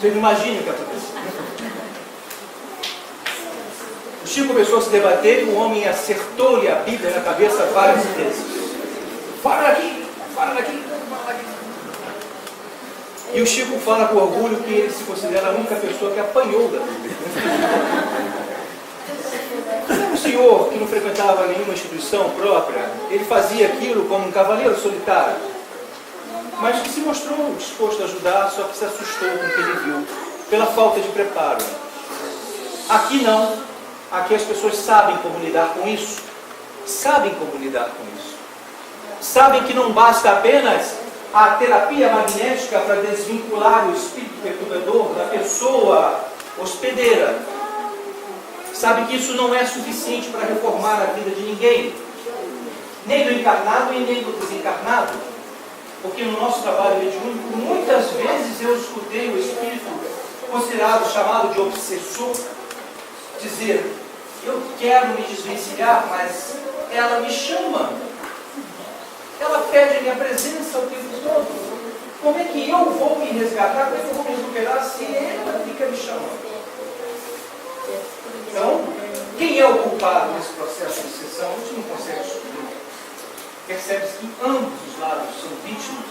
Você não imagina o que aconteceu. O Chico começou a se debater e o homem acertou-lhe a Bíblia na cabeça várias vezes. Fala daqui, fala daqui, fala daqui. E o Chico fala com orgulho que ele se considera a única pessoa que apanhou da Bíblia. Um senhor que não frequentava nenhuma instituição própria, ele fazia aquilo como um cavaleiro solitário, mas que se mostrou disposto a ajudar, só que se assustou com o que ele viu, pela falta de preparo. Aqui não. Aqui as pessoas sabem como lidar com isso. Sabem como lidar com isso. Sabem que não basta apenas a terapia magnética para desvincular o espírito perturbador da pessoa hospedeira. Sabem que isso não é suficiente para reformar a vida de ninguém, nem do encarnado e nem do desencarnado. Porque no nosso trabalho mediúnico, muitas vezes eu escutei o espírito considerado, chamado de obsessor, dizer: eu quero me desvencilhar, mas ela me chama. Ela pede a minha presença o tempo todo. Como é que eu vou me resgatar? Como é que eu vou me recuperar se ela fica me chamando? Então, quem é o culpado nesse processo de obsessão? A gente não consegue descobrir. Percebe-se que ambos os lados são vítimas.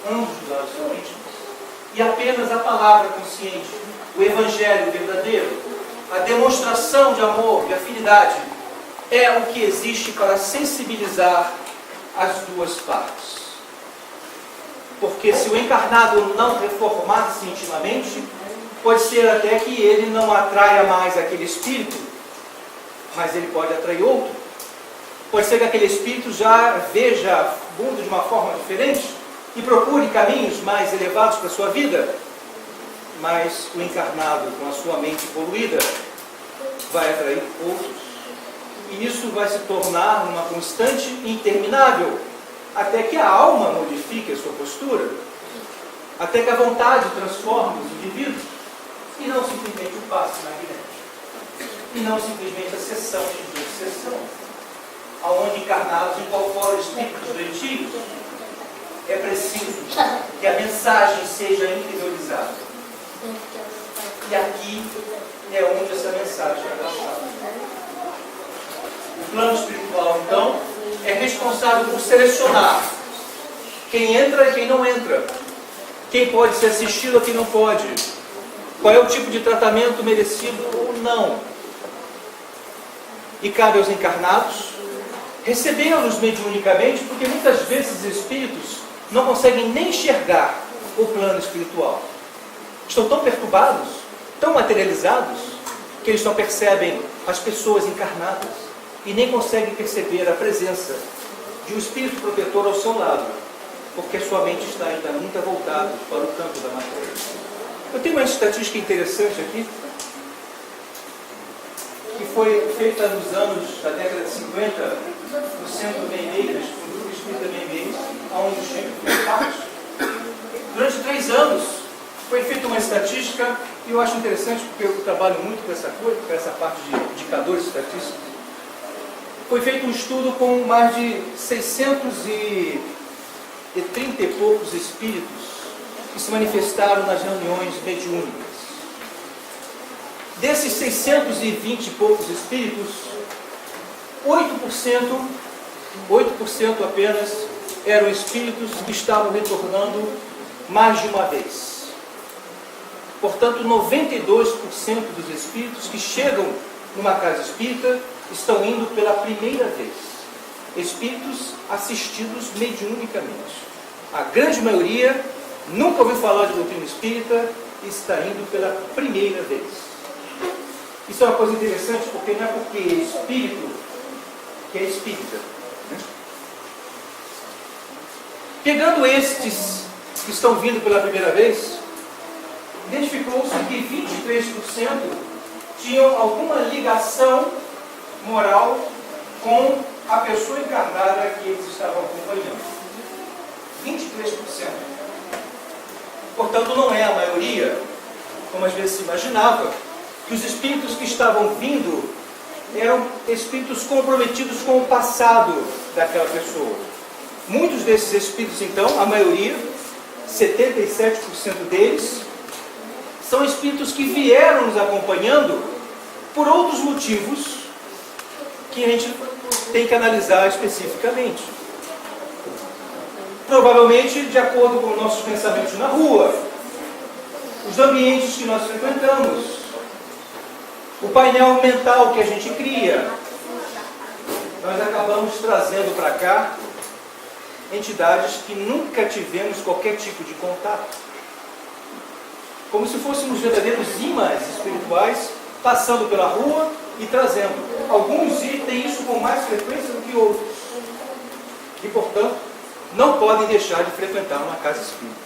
Ambos os lados são vítimas. E apenas a palavra consciente, o evangelho verdadeiro, a demonstração de amor, de afinidade, é o que existe para sensibilizar as duas partes. Porque se o encarnado não reformar-se intimamente, pode ser até que ele não atraia mais aquele espírito, mas ele pode atrair outro. Pode ser que aquele espírito já veja o mundo de uma forma diferente e procure caminhos mais elevados para a sua vida, mas o encarnado, com a sua mente poluída, vai atrair outros. E isso vai se tornar uma constante interminável, até que a alma modifique a sua postura, até que a vontade transforme os indivíduos, e não simplesmente o passe magnético, e não simplesmente a sessão de obsessão, aonde encarnados em qual for espíritos doentios, é preciso que a mensagem seja interiorizada. E aqui é onde essa mensagem é passada. O plano espiritual, então, é responsável por selecionar quem entra e quem não entra, quem pode ser assistido ou quem não pode, qual é o tipo de tratamento merecido ou não. E cabe aos encarnados recebê-los mediunicamente, porque muitas vezes os espíritos não conseguem nem enxergar o plano espiritual. Estão tão perturbados, tão materializados, que eles só percebem as pessoas encarnadas e nem conseguem perceber a presença de um espírito protetor ao seu lado, porque a sua mente está ainda muito voltada para o campo da matéria. Eu tenho uma estatística interessante aqui, que foi feita nos anos da década de 50, no Centro Memeiras, no Grupo Espírita Memeiras, onde o Chico fez parte. Durante 3 anos foi feita uma estatística, e eu acho interessante porque eu trabalho muito com essa coisa, com essa parte de indicadores estatísticos. Foi feito um estudo com mais de 630 e poucos espíritos que se manifestaram nas reuniões mediúnicas. Desses 620 e poucos espíritos, 8% apenas eram espíritos que estavam retornando mais de uma vez. Portanto, 92% dos espíritos que chegam numa casa espírita estão indo pela primeira vez. Espíritos assistidos mediunicamente. A grande maioria nunca ouviu falar de doutrina espírita e está indo pela primeira vez. Isso é uma coisa interessante, porque não é porque é espírito que é espírita. Né? Pegando estes que estão vindo pela primeira vez, identificou-se que 23% tinham alguma ligação moral com a pessoa encarnada que eles estavam acompanhando. 23%. Portanto, não é a maioria, como às vezes se imaginava, que os espíritos que estavam vindo eram espíritos comprometidos com o passado daquela pessoa. Muitos desses espíritos, então, a maioria, 77% deles, são espíritos que vieram nos acompanhando por outros motivos que a gente tem que analisar especificamente. Provavelmente de acordo com nossos pensamentos na rua, os ambientes que nós frequentamos, o painel mental que a gente cria, nós acabamos trazendo para cá entidades que nunca tivemos qualquer tipo de contato. Como se fôssemos verdadeiros imãs espirituais, passando pela rua e trazendo. Alguns têm isso com mais frequência do que outros. E, portanto, não podem deixar de frequentar uma casa espírita.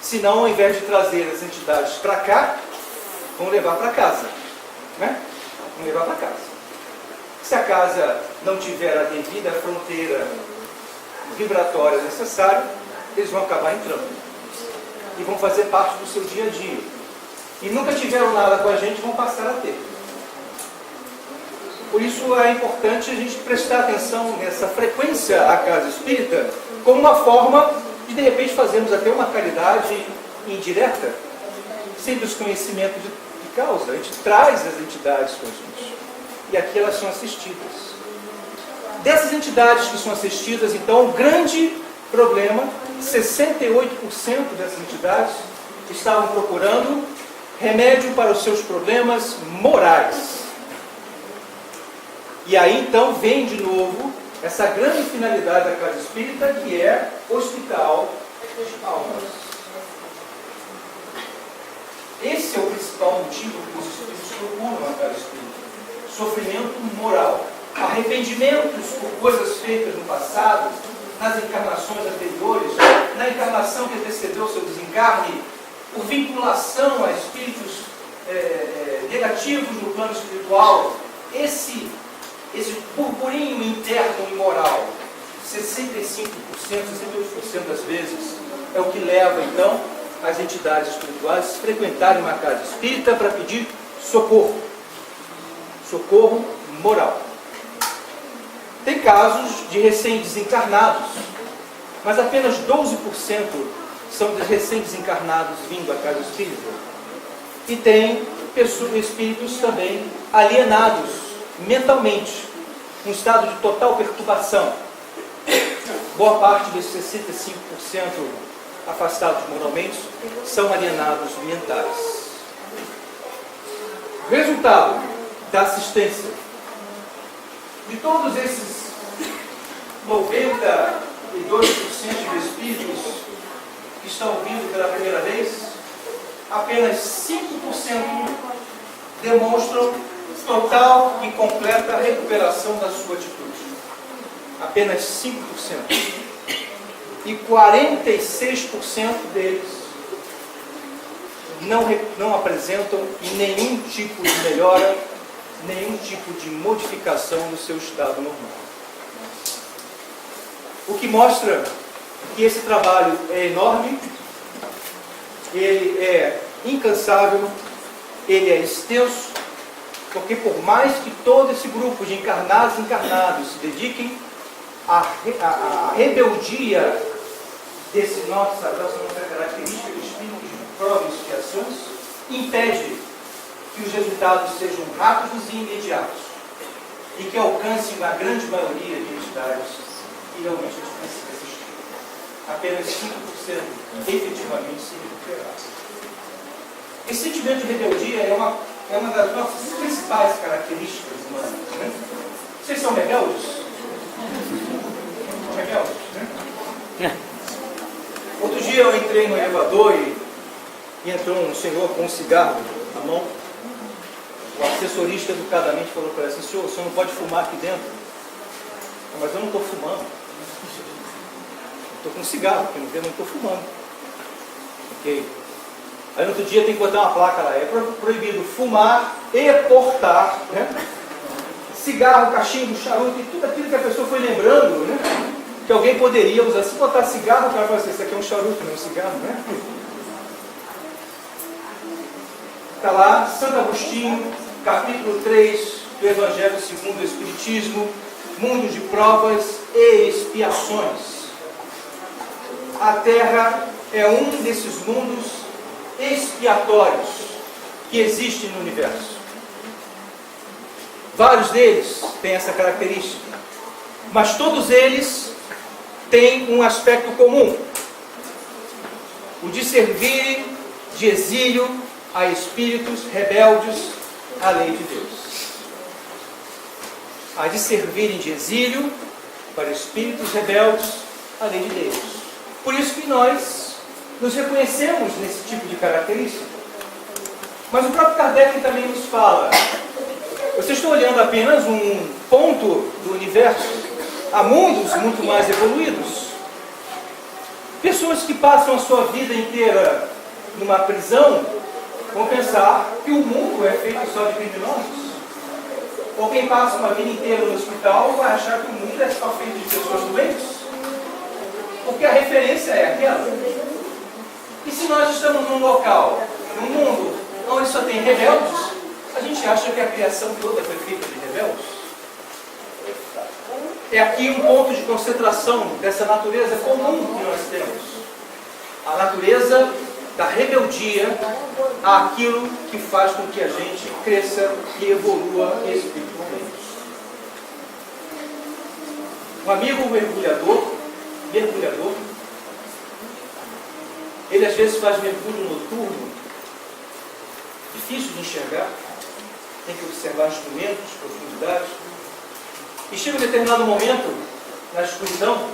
Senão, ao invés de trazer as entidades para cá, vão levar para casa. Né? Vão levar para casa. Se a casa não tiver a devida fronteira vibratória necessária, eles vão acabar entrando. E vão fazer parte do seu dia a dia. E nunca tiveram nada com a gente, vão passar a ter. Por isso é importante a gente prestar atenção nessa frequência à casa espírita como uma forma de repente, fazermos até uma caridade indireta, sem desconhecimento de causa. A gente traz as entidades com a gente. E aqui elas são assistidas. Dessas entidades que são assistidas, então, o grande problema, 68% dessas entidades estavam procurando remédio para os seus problemas morais. E aí, então, vem de novo essa grande finalidade da casa espírita, que é hospital de almas. Esse é o principal motivo que os espíritos procuram a casa espírita. Sofrimento moral. Arrependimentos por coisas feitas no passado, nas encarnações anteriores, na encarnação que antecedeu o seu desencarne, por vinculação a espíritos negativos no plano espiritual. Esse burburinho interno imoral, 65%, 68% das vezes, é o que leva, então, as entidades espirituais a frequentarem uma casa espírita para pedir socorro. Socorro moral. Tem casos de recém-desencarnados, mas apenas 12% são de recém-desencarnados vindo à casa espírita. E tem espíritos também alienados mentalmente, um estado de total perturbação. Boa parte desses 65% afastados moralmente são alienados mentais. Resultado da assistência de todos esses 92% de espíritos que estão vindo pela primeira vez, apenas 5% demonstram total e completa recuperação da sua atitude. Apenas 5%. E 46% deles não apresentam nenhum tipo de melhora, nenhum tipo de modificação no seu estado normal. O que mostra que esse trabalho é enorme, ele é incansável, ele é extenso, porque por mais que todo esse grupo de encarnados e encarnados se dediquem à rebeldia dessa nossa característica de espírito de prova e expiações, impede que os resultados sejam rápidos e imediatos e que alcancem a grande maioria de entidades que realmente a gente precisa assistir. Apenas 5% efetivamente se recuperar. Esse sentimento de rebeldia é uma das nossas principais características humanas. Né? Vocês são rebeldes? São rebeldes, né? Outro dia eu entrei no elevador e entrou um senhor com um cigarro na mão. O assessorista educadamente falou para ele assim: senhor, o senhor não pode fumar aqui dentro. Mas eu não estou fumando. Estou com um cigarro, porque não estou fumando. Ok. Aí no outro dia tem que botar uma placa lá: é proibido fumar e portar, né? Cigarro, cachimbo, charuto e tudo aquilo que a pessoa foi lembrando, né? Que alguém poderia usar. Se botar cigarro, o cara fala assim: isso aqui é um charuto, não é um cigarro, né? Está lá, Santo Agostinho, capítulo 3 do Evangelho segundo o Espiritismo, mundo de provas e expiações. A Terra é um desses mundos expiatórios que existem no universo. Vários deles têm essa característica, mas todos eles têm um aspecto comum: o de servirem de exílio a espíritos rebeldes à lei de Deus. A de servirem de exílio para espíritos rebeldes à lei de Deus. Por isso que nós nos reconhecemos nesse tipo de característica. Mas o próprio Kardec também nos fala: vocês estão olhando apenas um ponto do universo. Há mundos muito mais evoluídos. Pessoas que passam a sua vida inteira numa prisão vão pensar que o mundo é feito só de criminosos. Ou quem passa uma vida inteira no hospital vai achar que o mundo é só feito de pessoas doentes. Porque a referência é aquela. E se nós estamos num local, num mundo onde só tem rebeldes, a gente acha que a criação toda foi feita de rebeldes? É aqui um ponto de concentração dessa natureza comum que nós temos. A natureza da rebeldia àquilo que faz com que a gente cresça e evolua espiritualmente. Um amigo mergulhador, ele às vezes faz mergulho noturno, difícil de enxergar, tem que observar instrumentos, profundidades, e chega um determinado momento, na escuridão,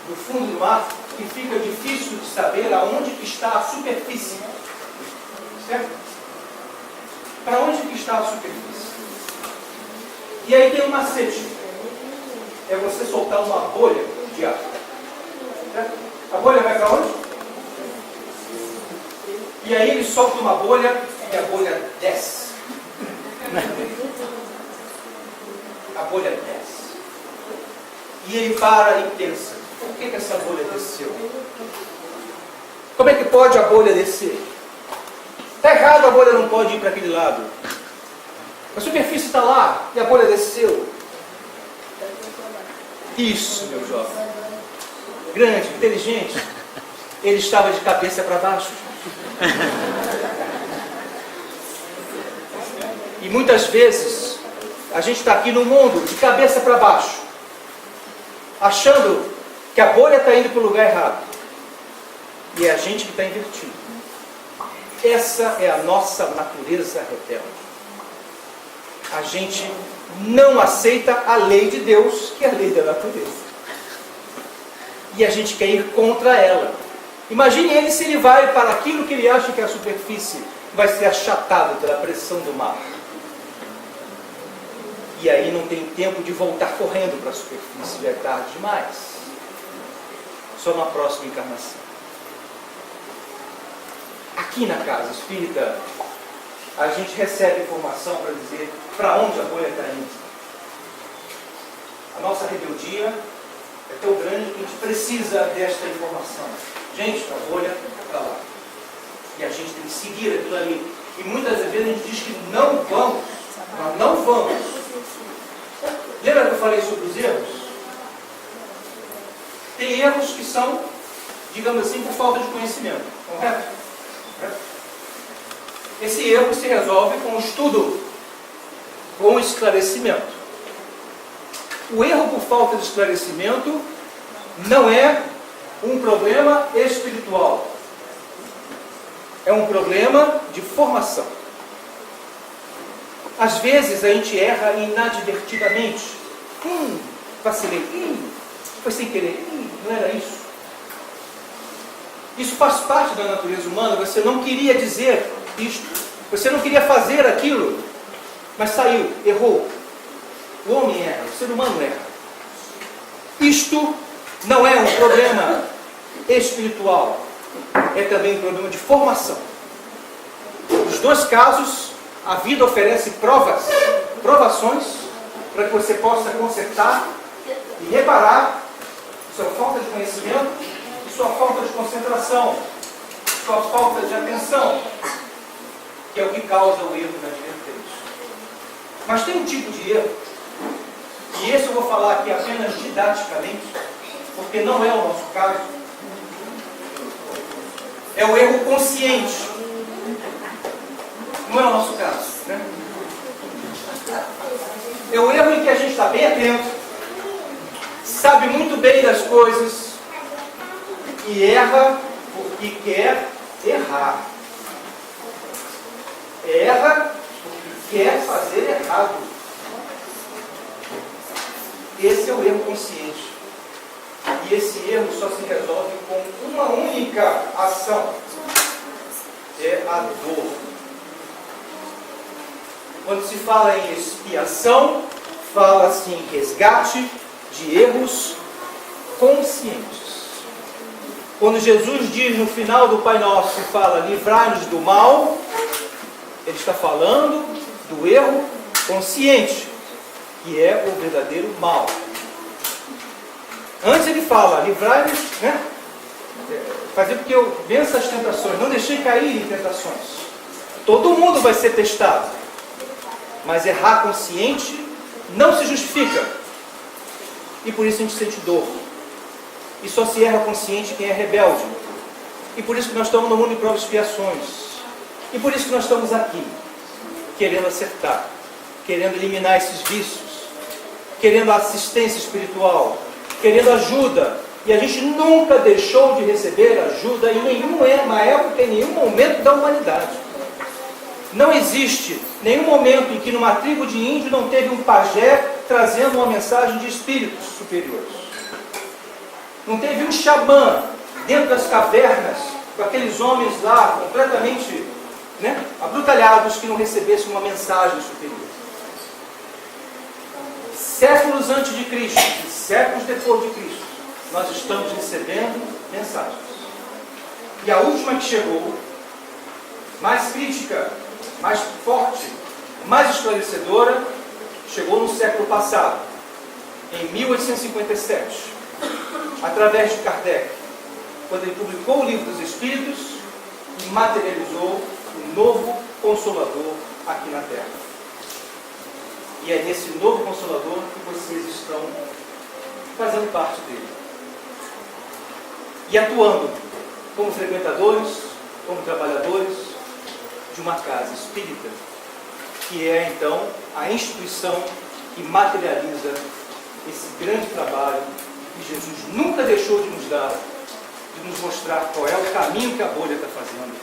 do fundo do mar, que fica difícil de saber aonde que está a superfície. Certo? Para onde que está a superfície? E aí tem um macete. É você soltar uma bolha de ar. Certo? A bolha vai para onde? E aí ele solta uma bolha e a bolha desce. A bolha desce. E ele para e pensa: por que essa bolha desceu? Como é que pode a bolha descer? Está errado, a bolha não pode ir para aquele lado. A superfície está lá e a bolha desceu. Isso, meu jovem. Grande, inteligente. Ele estava de cabeça para baixo. E muitas vezes a gente está aqui no mundo de cabeça para baixo, achando que a bolha está indo para o lugar errado. E é a gente que está invertido. Essa é a nossa natureza rebelde. A gente não aceita a lei de Deus, que é a lei da natureza. E a gente quer ir contra ela. Imagine ele se ele vai para aquilo que ele acha que é a superfície, vai ser achatado pela pressão do mar. E aí não tem tempo de voltar correndo para a superfície, já é tarde demais. Só na próxima encarnação. Aqui na casa espírita, a gente recebe informação para dizer para onde a bolha está indo. A nossa rebeldia é tão grande que a gente precisa desta informação. Gente, a bolha está lá. E a gente tem que seguir aquilo ali. E muitas vezes a gente diz que não vamos. Nós não vamos. Lembra que eu falei sobre os erros? Tem erros que são, digamos assim, por falta de conhecimento. Correto? Esse erro se resolve com o estudo, com o esclarecimento. O erro por falta de esclarecimento não é um problema espiritual. É um problema de formação. Às vezes a gente erra inadvertidamente. Vacilei. Foi sem querer. Não era isso. Isso faz parte da natureza humana. Você não queria dizer isto. Você não queria fazer aquilo. Mas saiu, errou. O homem erra, o ser humano erra. Isto não é um problema espiritual. É também um problema de formação. Nos dois casos, a vida oferece provações, para que você possa consertar e reparar sua falta de conhecimento e sua falta de concentração, sua falta de atenção, que é o que causa o erro nas vertentes. Mas tem um tipo de erro, e esse eu vou falar aqui apenas didaticamente, porque não é o nosso caso. é o erro consciente. Não é o nosso caso, né? É o erro em que a gente está bem atento, sabe muito bem das coisas e erra porque quer errar. Erra porque quer fazer errado. Esse é o erro consciente. E esse erro só se resolve com uma única ação. É a dor. Quando se fala em expiação, fala-se em resgate de erros conscientes. Quando Jesus diz no final do Pai Nosso, fala, livrai-nos do mal, ele está falando do erro consciente, que é o verdadeiro mal. Antes ele fala, livrai-nos, né? Fazer com que eu vença as tentações, não deixei cair em tentações. Todo mundo vai ser testado, mas errar consciente não se justifica. E por isso a gente sente dor. E só se erra consciente quem é rebelde. E por isso que nós estamos no mundo em provas e expiações. E por isso que nós estamos aqui, querendo acertar, querendo eliminar esses vícios, querendo assistência espiritual, querendo ajuda. E a gente nunca deixou de receber ajuda em nenhuma época, em nenhum momento da humanidade. Não existe nenhum momento em que numa tribo de índio não teve um pajé trazendo uma mensagem de espíritos superiores. Não teve um xamã dentro das cavernas, com aqueles homens lá completamente, né, abrutalhados, que não recebessem uma mensagem superior. Séculos antes de Cristo e séculos depois de Cristo, nós estamos recebendo mensagens. E a última que chegou, mais crítica, mais forte, mais esclarecedora, chegou no século passado, em 1857, através de Kardec, quando ele publicou o Livro dos Espíritos e materializou o novo Consolador aqui na Terra. E é nesse novo Consolador que vocês estão fazendo parte dele. E atuando como frequentadores, como trabalhadores de uma casa espírita, que é então a instituição que materializa esse grande trabalho que Jesus nunca deixou de nos dar, de nos mostrar qual é o caminho que a bolha está fazendo,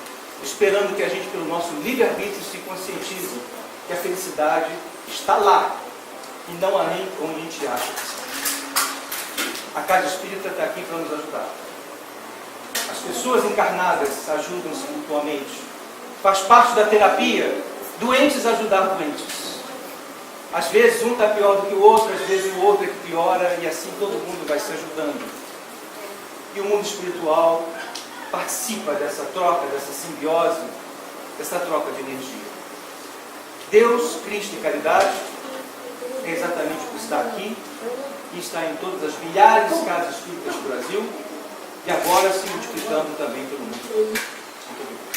esperando que a gente, pelo nosso livre-arbítrio, se conscientize que a felicidade está lá e não além como a gente acha que está. A casa espírita está aqui para nos ajudar. As pessoas encarnadas ajudam-se mutuamente. Faz parte da terapia doentes ajudar doentes. Às vezes um está pior do que o outro, às vezes o outro é que piora, e assim todo mundo vai se ajudando. E o mundo espiritual participa dessa troca, dessa simbiose, dessa troca de energia. Deus, Cristo e caridade é exatamente o que está aqui, e está em todas as milhares de casas espíritas do Brasil, e agora se multiplicando também pelo mundo. Muito obrigado.